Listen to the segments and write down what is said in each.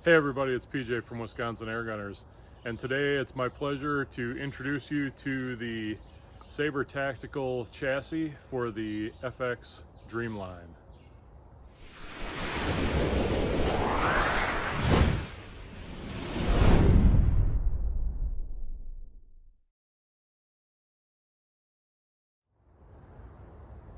Hey everybody, it's PJ from Wisconsin Air Gunners, and today it's my pleasure to introduce you to the Saber Tactical Chassis for the FX Dreamline.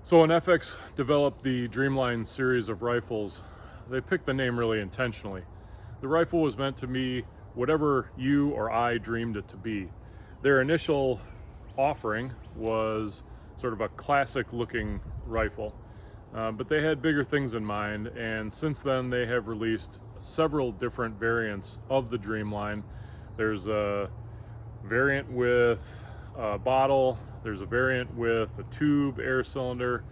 So when FX developed the Dreamline series of rifles, they picked the name really intentionally. The rifle was meant to be whatever you or I dreamed it to be. Their initial offering was sort of a classic looking rifle, but they had bigger things in mind, and since then they have released several different variants of the Dreamline. There's a variant with a bottle, there's a variant with a tube air cylinder,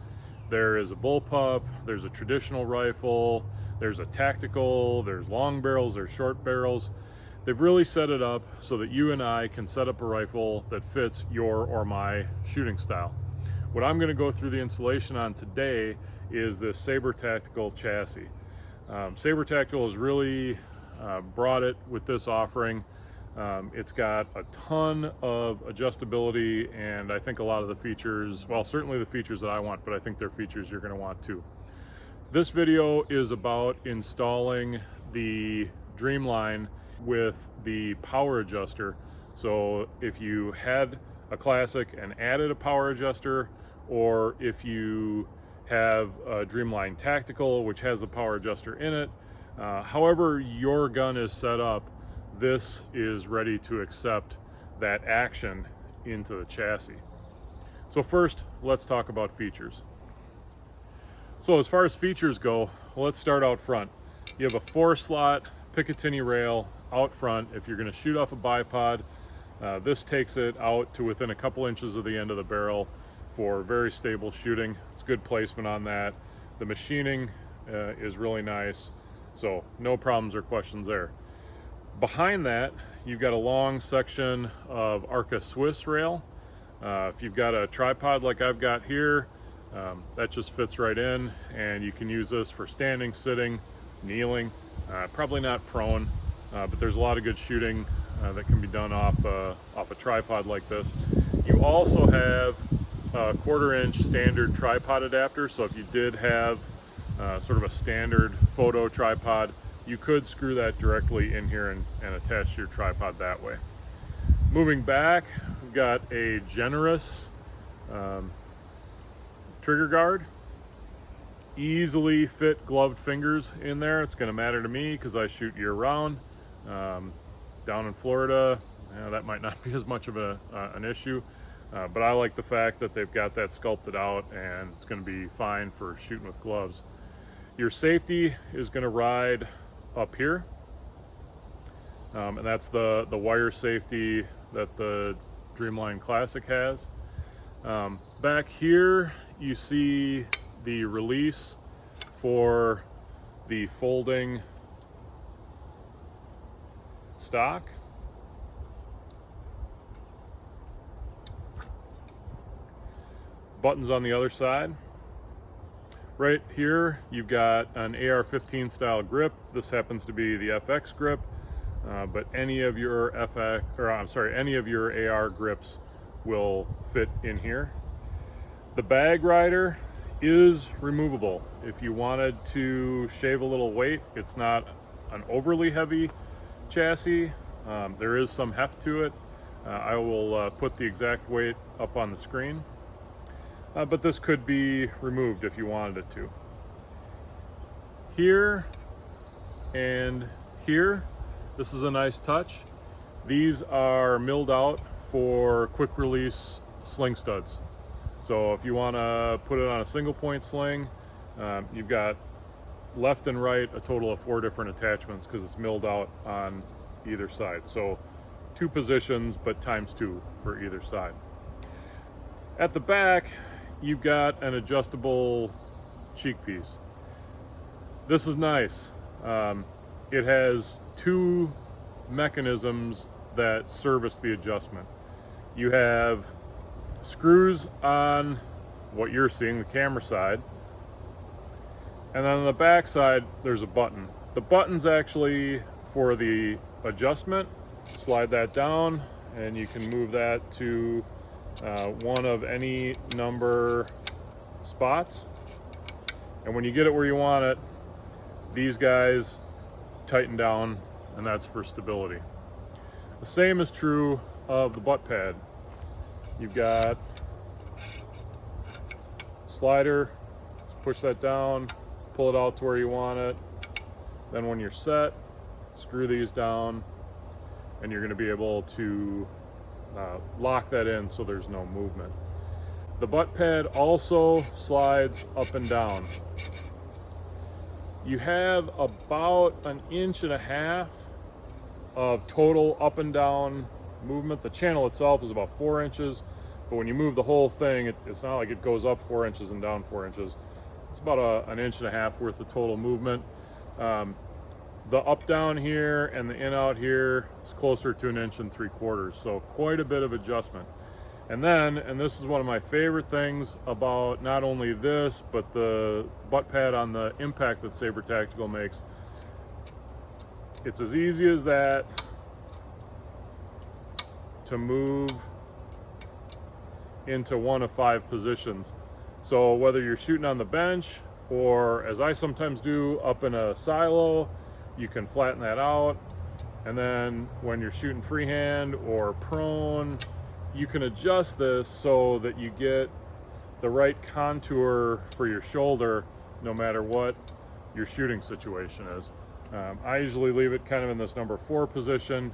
there is a bullpup, there's a traditional rifle, there's a tactical, there's long barrels, there's short barrels. They've really set it up so that you and I can set up a rifle that fits your or my shooting style. What I'm going to go through the installation on today is this Saber Tactical chassis. Saber Tactical has really brought it with this offering. It's got a ton of adjustability, and I think a lot of the features, well, certainly the features that I want, but I think they're features you're going to want too. This video is about installing the Dreamline with the power adjuster. So if you had a classic and added a power adjuster, or if you have a Dreamline Tactical which has the power adjuster in it, however your gun is set up, this is ready to accept that action into the chassis. So first, let's talk about features. So as far as features go, let's start out front. You have a 4-slot Picatinny rail out front. If you're going to shoot off a bipod, this takes it out to within a couple inches of the end of the barrel for very stable shooting. It's good placement on that. The machining is really nice, so no problems or questions there. Behind that, you've got a long section of Arca Swiss rail. If you've got a tripod like I've got here, that just fits right in, and you can use this for standing, sitting, kneeling, probably not prone, but there's a lot of good shooting that can be done off a tripod like this. You also have a 1/4-inch standard tripod adapter, so if you did have sort of a standard photo tripod, you could screw that directly in here and attach your tripod that way. Moving back, we've got a generous trigger guard. Easily fit gloved fingers in there. It's going to matter to me because I shoot year round. Down in Florida, that might not be as much of an issue, but I like the fact that they've got that sculpted out, and it's going to be fine for shooting with gloves. Your safety is going to ride up here, and that's the wire safety that the Dreamline Classic has. Back here you see the release for the folding stock. Buttons on the other side. Right here you've got an AR-15 style grip. This happens to be the FX grip, but any of your any of your AR grips will fit in here. The bag rider is removable. If you wanted to shave a little weight, it's not an overly heavy chassis. There is some heft to it. I will put the exact weight up on the screen, but this could be removed if you wanted it to. Here and here, this is a nice touch. These are milled out for quick release sling studs. So if you want to put it on a single point sling, you've got left and right a total of 4 different attachments because it's milled out on either side. So 2 positions, but ×2 for either side. At the back, you've got an adjustable cheek piece. This is nice. It has 2 mechanisms that service the adjustment. You have screws on what you're seeing, the camera side, and then on the back side there's a button. The button's actually for the adjustment, slide that down, and you can move that to one of any number spots. And when you get it where you want it, these guys tighten down, and that's for stability. The same is true of the butt pad. You've got slider, push that down, pull it out to where you want it. Then when you're set, screw these down, and you're going to be able to lock that in so there's no movement. The butt pad also slides up and down. You have about 1.5 inches of total up and down movement. The channel itself is about 4 inches, but when you move the whole thing, it's not like it goes up 4 inches and down 4 inches. It's about 1.5 inches worth of total movement. The up down here and the in out here is closer to 1.75 inches, so quite a bit of adjustment. And then, and this is one of my favorite things about not only this, but the butt pad on the impact that Saber Tactical makes, it's as easy as that to move into one of 5 positions. So whether you're shooting on the bench, or as I sometimes do, up in a silo, you can flatten that out. And then when you're shooting freehand or prone, you can adjust this so that you get the right contour for your shoulder no matter what your shooting situation is. I usually leave it kind of in this number 4 position,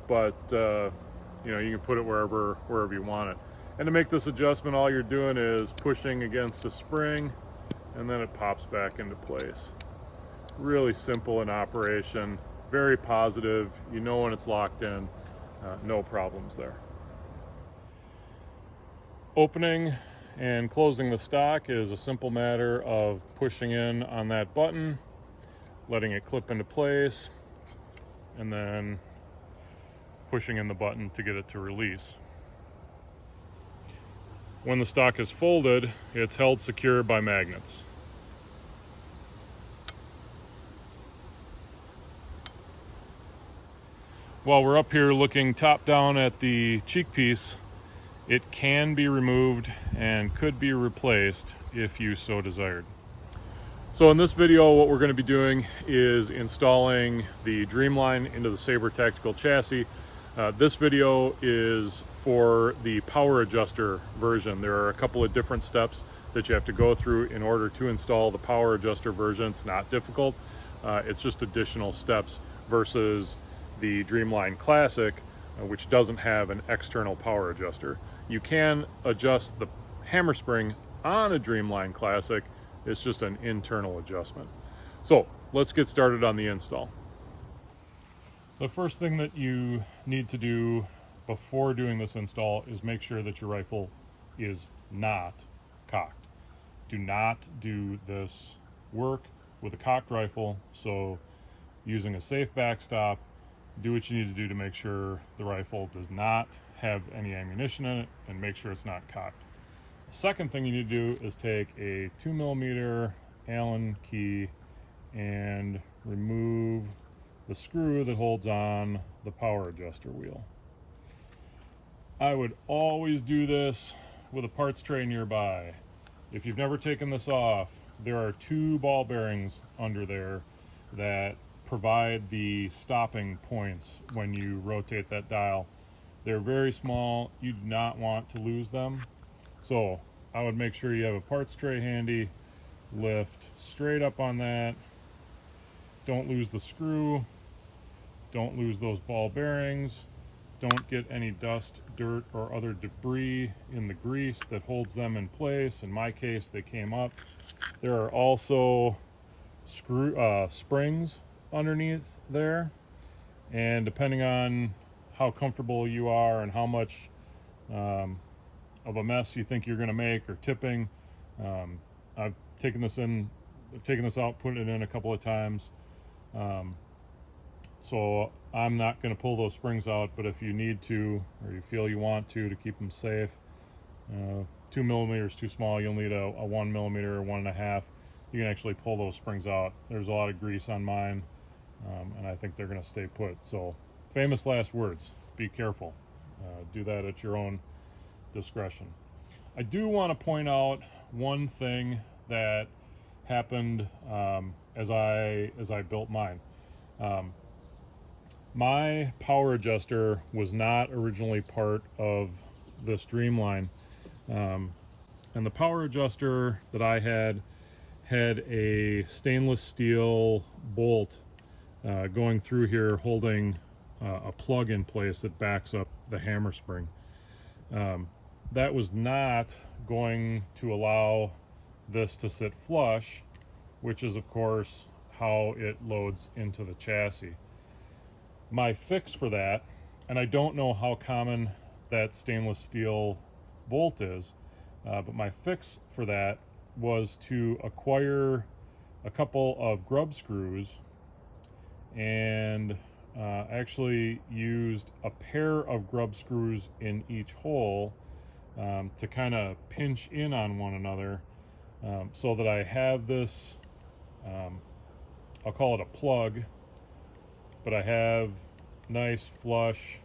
but you know, you can put it wherever you want it. And to make this adjustment, all you're doing is pushing against a spring, and then it pops back into place. Really simple in operation, very positive. You know when it's locked in, no problems there. Opening and closing the stock is a simple matter of pushing in on that button, letting it clip into place, and then pushing in the button to get it to release. When the stock is folded, it's held secure by magnets. While we're up here looking top down at the cheek piece, it can be removed and could be replaced if you so desired. So in this video, what we're going to be doing is installing the Dreamline into the Saber Tactical Chassis. This video is for the power adjuster version. There are a couple of different steps that you have to go through in order to install the power adjuster version. It's not difficult. It's just additional steps versus the Dreamline Classic, which doesn't have an external power adjuster. You can adjust the hammer spring on a Dreamline Classic. It's just an internal adjustment. So let's get started on the install. The first thing that you need to do before doing this install is make sure that your rifle is not cocked. Do not do this work with a cocked rifle. So using a safe backstop, do what you need to do to make sure the rifle does not have any ammunition in it, and make sure it's not cocked. The second thing you need to do is take a 2mm Allen key and remove the screw that holds on the power adjuster wheel. I would always do this with a parts tray nearby. If you've never taken this off, there are 2 ball bearings under there that provide the stopping points when you rotate that dial. They're very small. You do not want to lose them. So I would make sure you have a parts tray handy, lift straight up on that. Don't lose the screw. Don't lose those ball bearings. Don't get any dust, dirt, or other debris in the grease that holds them in place. In my case, they came up. There are also springs underneath there, and depending on how comfortable you are and how much of a mess you think you're going to make or tipping, I've taken this out, put it in a couple of times. So I'm not going to pull those springs out, but if you need to, or you feel you want to keep them safe, 2mm too small, you'll need a 1mm or 1.5. You can actually pull those springs out. There's a lot of grease on mine. and I think they're going to stay put. So famous last words, be careful. Do that at your own discretion. I do want to point out one thing that happened as I built mine. My power adjuster was not originally part of this Dreamline, and the power adjuster that I had a stainless steel bolt going through here holding a plug in place that backs up the hammer spring. That was not going to allow this to sit flush, which is of course how it loads into the chassis. My fix for that, and I don't know how common that stainless steel bolt is, but my fix for that was to acquire a couple of grub screws, and actually used a pair of grub screws in each hole to kind of pinch in on one another, so that I have this, I'll call it a plug, but I have nice flush,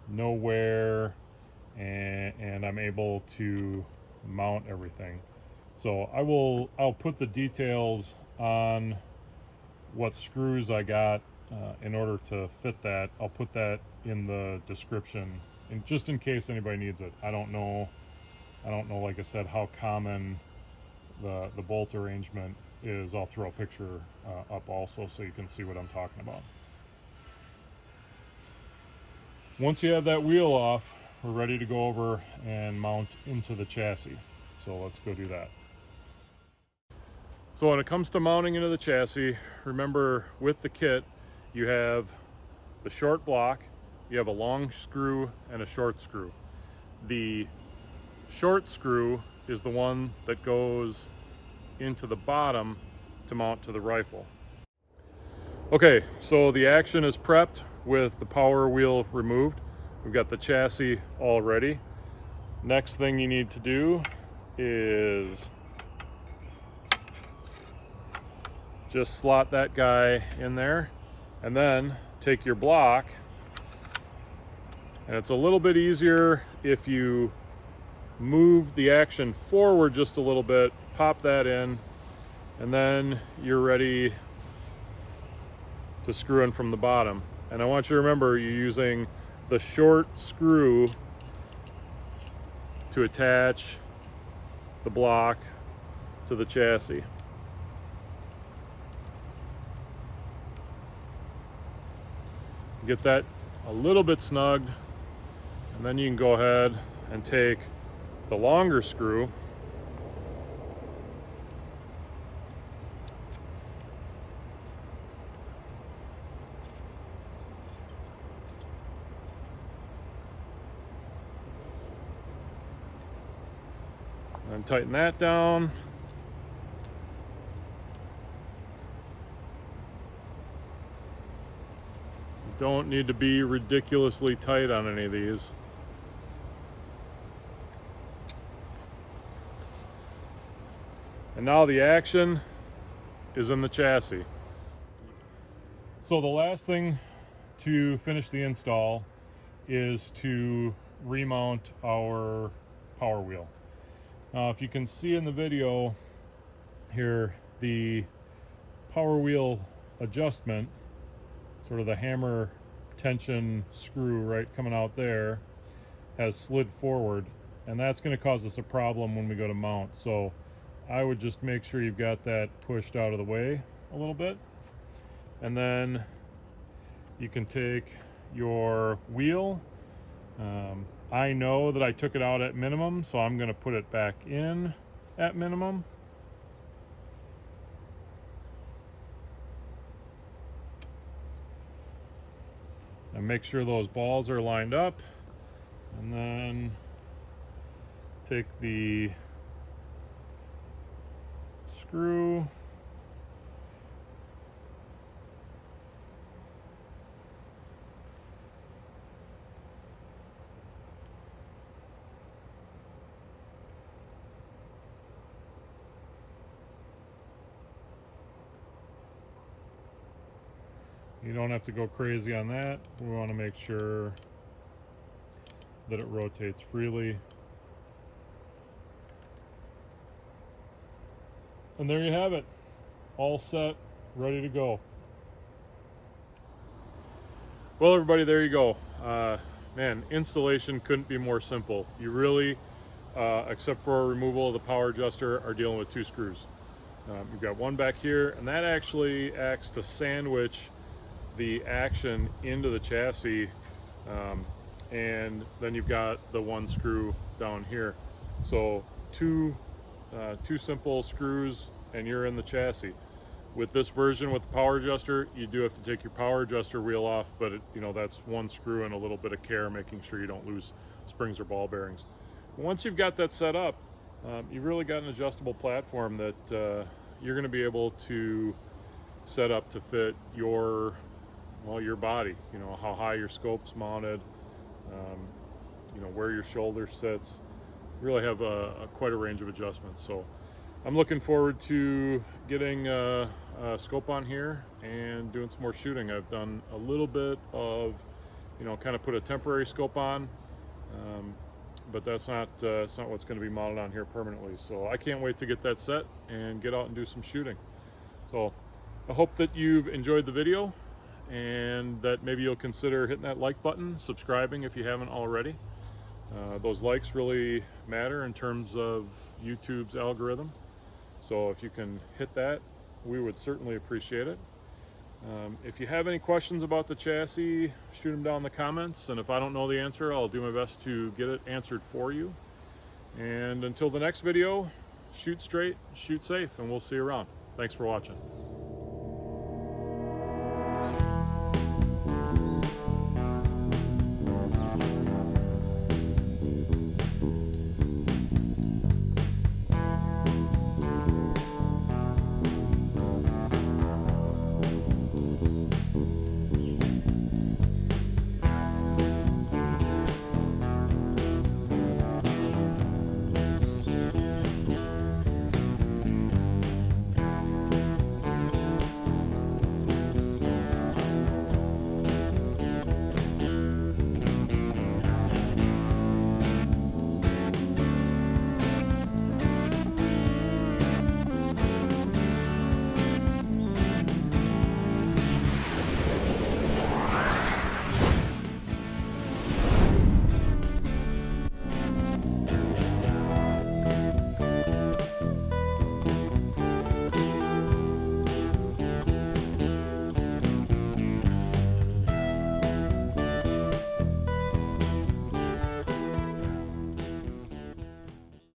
no wear, and I'm able to mount everything. So I'll put the details on what screws I got in order to fit that. I'll put that in the description, and just in case anybody needs it. I don't know, like I said, how common the bolt arrangement is. I'll throw a picture up also so you can see what I'm talking about. Once you have that wheel off, we're ready to go over and mount into the chassis. So let's go do that. So when it comes to mounting into the chassis, remember with the kit, you have the short block, you have a long screw and a short screw. The short screw is the one that goes into the bottom to mount to the rifle. Okay, so the action is prepped with the power wheel removed. We've got the chassis all ready. Next thing you need to do is just slot that guy in there, and then take your block, and it's a little bit easier if you move the action forward just a little bit, pop that in, and then you're ready to screw in from the bottom. And I want you to remember you're using the short screw to attach the block to the chassis. Get that a little bit snugged, and then you can go ahead and take the longer screw and tighten that down. Don't need to be ridiculously tight on any of these. And now the action is in the chassis. So the last thing to finish the install is to remount our power wheel. Now, if you can see in the video here, the power wheel adjustment, sort of the hammer tension screw right coming out there, has slid forward, and that's going to cause us a problem when we go to mount. So I would just make sure you've got that pushed out of the way a little bit, and then you can take your wheel. I know that I took it out at minimum, so I'm going to put it back in at minimum. And make sure those balls are lined up, and then take the screw, You don't have to go crazy on that. We want to make sure that it rotates freely. And there you have it. All set, ready to go. Well, everybody, there you go. Man, installation couldn't be more simple. You really, except for removal of the power adjuster, are dealing with 2 screws. You've got one back here, and that actually acts to sandwich the action into the chassis, and then you've got the 1 screw down here. So two simple screws and you're in the chassis. With this version with the power adjuster, you do have to take your power adjuster wheel off, but that's 1 screw and a little bit of care, making sure you don't lose springs or ball bearings. Once you've got that set up, you've really got an adjustable platform that you're going to be able to set up to fit your body. How high your scope's mounted, where your shoulder sits. You really have quite a range of adjustments. So I'm looking forward to getting a scope on here and doing some more shooting. I've done a little bit of, kind of put a temporary scope on, but that's not what's going to be mounted on here permanently. So I can't wait to get that set and get out and do some shooting. So I hope that you've enjoyed the video and that maybe you'll consider hitting that like button, subscribing if you haven't already. Those likes really matter in terms of YouTube's algorithm. So if you can hit that, we would certainly appreciate it. If you have any questions about the chassis, shoot them down in the comments, and if I don't know the answer, I'll do my best to get it answered for you. And until the next video, shoot straight, shoot safe, and we'll see you around. Thanks for watching.